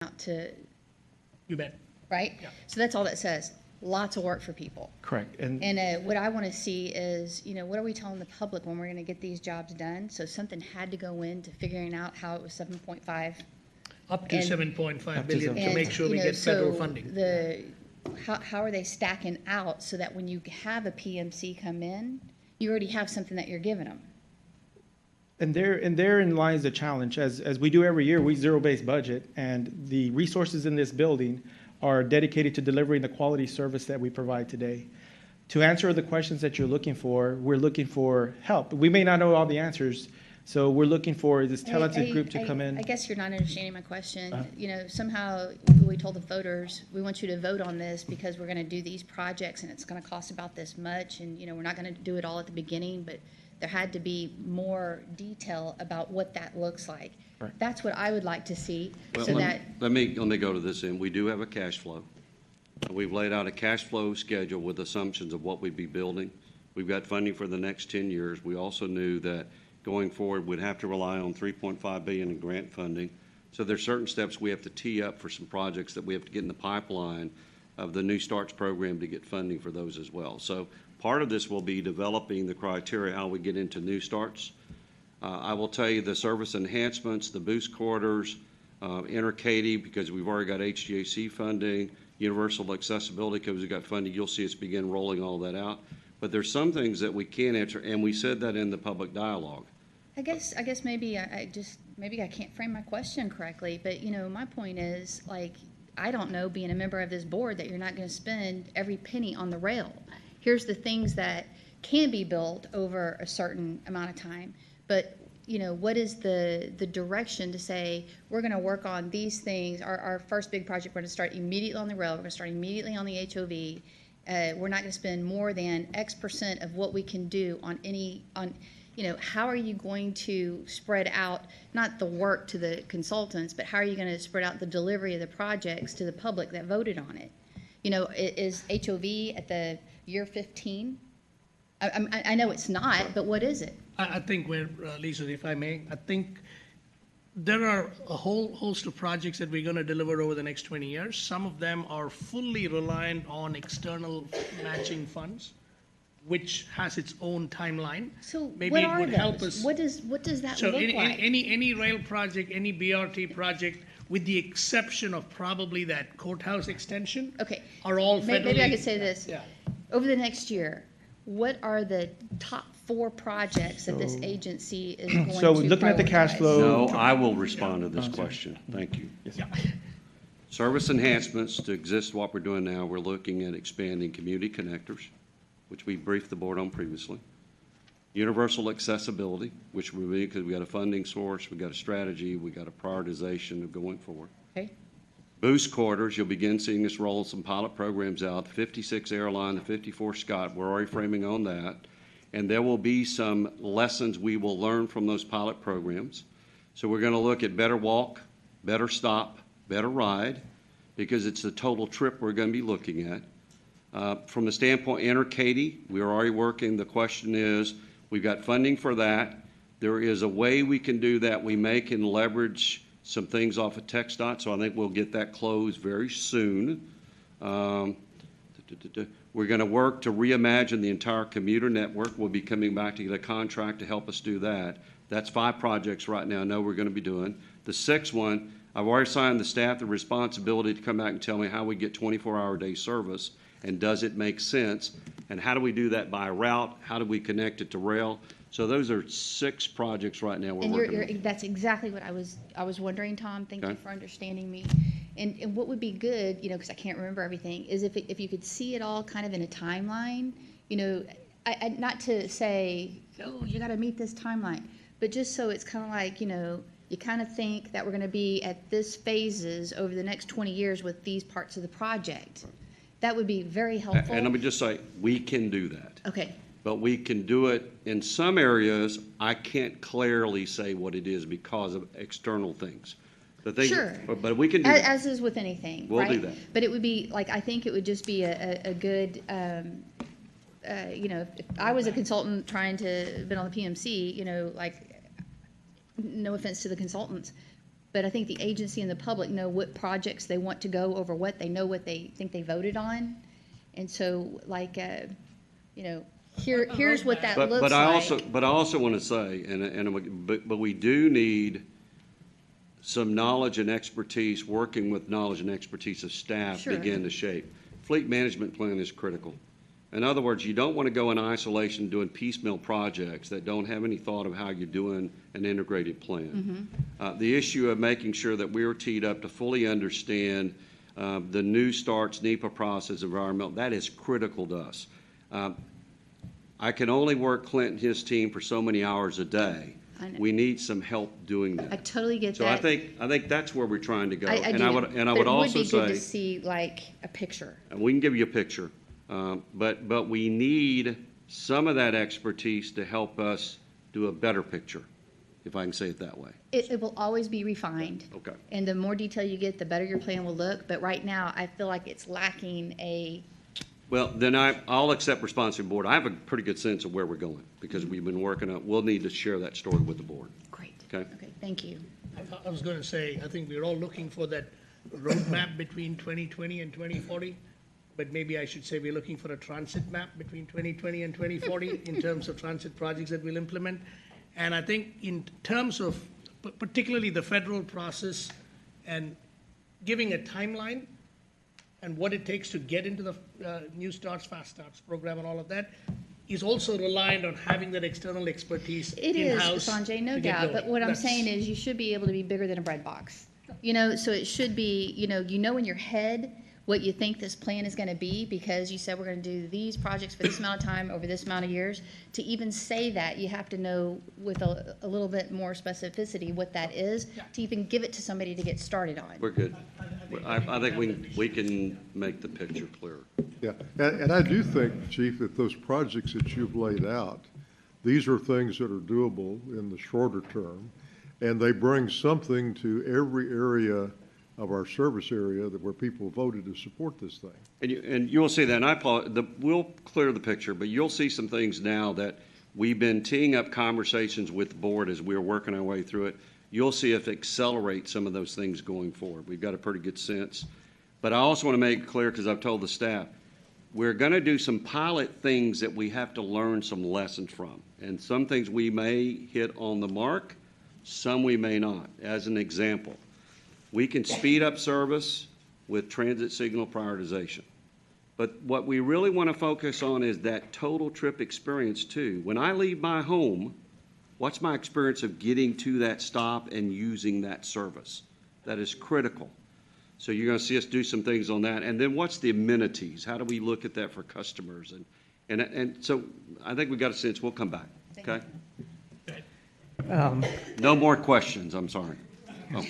out to, You bet. right? Yeah. So that's all that says. Lots of work for people. Correct. And what I want to see is, what are we telling the public when we're going to get these jobs done? So something had to go into figuring out how it was 7.5. Up to And- 7.5 Up to billion to And, make sure we get federal so funding. How are they stacking out so that when you have a PMC come in, you already have something that you're giving them? And therein lies the challenge. As we do every year, we zero-based budget, and the resources in this building are dedicated to delivering the quality service that we provide today. To answer the questions that you're looking for, we're looking for help. We may not know all the answers, so we're looking for this talented group to come in. I guess you're not understanding my question. Somehow we told the voters, we want you to vote on this because we're going to do these projects and it's going to cost about this much, and, we're not going to do it all at the beginning, but there had to be more detail about what that looks like. Right. That's what I would like to see, Well, so that, let me go to this end. We do have a cash flow. We've laid out a cash flow schedule with assumptions of what we'd be building. We've got funding for the next 10 years. We also knew that going forward, we'd have to rely on $3.5 billion in grant funding. So there's certain steps we have to tee up for some projects that we have to get in the pipeline of the New Starts program to get funding for those as well. So part of this will be developing the criteria how we get into New Starts. I will tell you the service enhancements, the boost corridors, Inter-Katy, because we've already got HGAC funding, universal accessibility because we've got funding, you'll see us begin rolling all that out. But there's some things that we can't answer, and we said that in the public dialogue. I guess maybe maybe I can't frame my question correctly, but my point is, like, I don't know, being a member of this board, that you're not going to spend every penny on the rail. Here's the things that can be built over a certain amount of time, but what is the direction to say we're going to work on these things? Our first big project, we're going to start immediately on the rail. We're going to start immediately on the HOV. We're not going to spend more than X percent of what we can do on how are you going to spread out, not the work to the consultants, but how are you going to spread out the delivery of the projects to the public that voted on it? Is HOV at the year 15? I know it's not, but what is it? I think Lisa, if I may, I think there are a whole host of projects that we're going to deliver over the next 20 years. Some of them are fully reliant on external matching funds, which has its own timeline. So Maybe what it are would help those? us. What does that So look like? any rail project, any BRT project, with the exception of probably that courthouse extension, Okay. are all federally. Maybe I could say this. Yeah. Over the next year, what are the top 4 projects that this agency is going to So looking at the cash prioritize? flow. No, I will respond to this question. Thank you. Yeah. Service enhancements to exist what we're doing now, we're looking at expanding community connectors, which we briefed the board on previously. Universal accessibility, which we will, because we got a funding source, we got a strategy, we got a prioritization of going forward. Okay. Boost corridors, you'll begin seeing us roll some pilot programs out. The 56 airline, the 54 Scott, we're already framing on that. And there will be some lessons we will learn from those pilot programs. So we're going to look at better walk, better stop, better ride, because it's the total trip we're going to be looking at. From the standpoint Inter-Katy, we're already working. The question is, we've got funding for that. There is a way we can do that. We may can leverage some things off of TxDOT, so I think we'll get that closed very soon. We're going to work to reimagine the entire commuter network. We'll be coming back to get a contract to help us do that. That's 5 projects right now I know we're going to be doing. The 6th one, I've already assigned the staff the responsibility to come back and tell me how we get 24-hour day service, and does it make sense, and how do we do that by route, how do we connect it to rail. So those are 6 projects right now we're And working on. that's exactly what I was wondering, Tom. Thank you Okay. for understanding me. And what would be good, because I can't remember everything, is if you could see it all kind of in a timeline, not to say, oh, you got to meet this timeline, but just so it's kind of like, you kind of think that we're going to be at this phases over the next 20 years with these parts of the project. That would be very helpful. And let me just say, we can do that. Okay. But we can do it in some areas. I can't clearly say what it is because of external things. The thing, Sure. But we can do that. As is with anything, We'll right? do that. But it would be, like, I think it would just be a good, if I was a consultant trying to been on the PMC, like, no offense to the consultants, but I think the agency and the public know what projects they want to go over what, they know what they think they voted on. And so, like, you know, here's what that looks But like. I also want to say, but we do need some knowledge and expertise, working with knowledge and expertise of staff Sure. begin to shape. Fleet management plan is critical. In other words, you don't want to go in isolation doing piecemeal projects that don't have any thought of how you're doing an integrated plan. The issue of making sure that we're teed up to fully understand the new starts NEPA process environmental, that is critical to us. I can only work Clint and his team for so many hours a day. I know. We need some help doing I that. totally get So that. I think that's where we're trying to go. I do. And I would also But it would be good to say, see like a picture. and we can give you a picture, but we need some of that expertise to help us do a better picture, if I can say it that way. It will always be refined. Okay. And the more detail you get, the better your plan will look. But right now, I feel like it's lacking a, Well, then I'll accept responsibility, board. I have a pretty good sense of where we're going, because we've been working on, we'll need to share that story with the board. great. Okay. Okay, thank you. I was going to say, I think we're all looking for that roadmap between 2020 and 2040, but maybe I should say we're looking for a transit map between 2020 and 2040 in terms of transit projects that we'll implement. And I think in terms of particularly the federal process and giving a timeline and what it takes to get into the New Starts, Fast Starts program and all of that is also reliant on having that external expertise It is, in-house Sanjay, no to get doubt. going. But what I'm That's- saying is you should be able to be bigger than a bread box. You know, so it should be, you know in your head what you think this plan is going to be because you said we're going to do these projects for this amount of time over this amount of years. To even say that, you have to know with a little bit more specificity what that is to even give it to somebody to get started on. We're good. I think we can make the picture clearer. Yeah, and I do think, Chief, that those projects that you've laid out, these are things that are doable in the shorter term, and they bring something to every area of our service area that where people voted to support this thing. And you'll see that, and I apologize, we'll clear the picture, but you'll see some things now that we've been teeing up conversations with the board as we're working our way through it. You'll see if it accelerates some of those things going forward. We've got a pretty good sense. But I also want to make it clear, because I've told the staff, we're going to do some pilot things that we have to learn some lessons from. And some things we may hit on the mark, some we may not. As an example, we can speed up service with transit signal prioritization. But what we really want to focus on is that total trip experience too. When I leave my home, what's my experience of getting to that stop and using that service? That is critical. So you're going to see us do some things on that. And then what's the amenities? How do we look at that for customers? And so I think we've got a sense. We'll come back, okay? No more questions, I'm sorry. Oh.